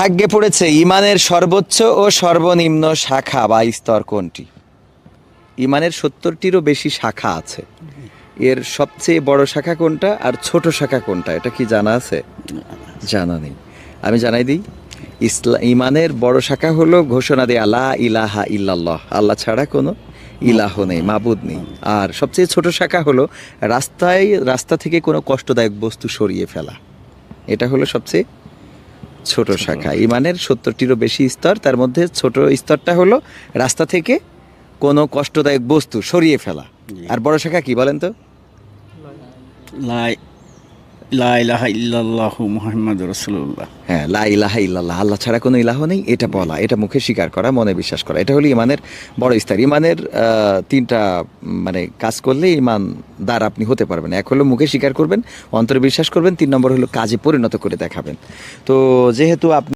ভাগ্যে পড়েছে ইমানের সর্বোচ্চ ও সর্বনিম্ন শাখা বা স্তর কোনটি? ইমানের 70টিরও বেশি শাখা আছে। এর সবচেয়ে বড় শাখা কোনটা আর ছোট শাখা কোনটা, এটা কি জানা আছে? জানা নেই। আমি জানাই দিই, ইমানের বড় শাখা হলো ঘোষণা দেয়া লা ইলাহা ইল্লাল্লাহ, আল্লাহ ছাড়া কোনো ইলাহ নেই, মাবুদ নেই। আর সবচেয়ে ছোট শাখা হলো রাস্তা থেকে কোনো কষ্টদায়ক বস্তু সরিয়ে ফেলা। এটা হলো সবচেয়ে ছোট শাখা। ইমানের 70টিরও বেশি স্তর, তার মধ্যে ছোট স্তরটা হলো রাস্তা থেকে কোনো কষ্টদায়ক বস্তু সরিয়ে ফেলা। আর বড় শাখা কি বলেন তো? লা ইলাহা ইল্লাল্লাহু মুহাম্মাদুর রাসূলুল্লাহ। হ্যাঁ, লা ইলাহা ইল্লাল্লাহ, আল্লাহ ছাড়া কোনো ইলাহ নেই, এটা বলা, এটা মুখে স্বীকার করা, মনে বিশ্বাস করা। এটা হলো ইমানের বড় স্তর। ইমানের তিনটা মানে কাজ করলে ইমানদার আপনি হতে পারবেন। এক হলো মুখে স্বীকার করবেন, অন্তরে বিশ্বাস করবেন, 3 নম্বর হলো কাজে পরিণত করে দেখাবেন। তো যেহেতু আপনি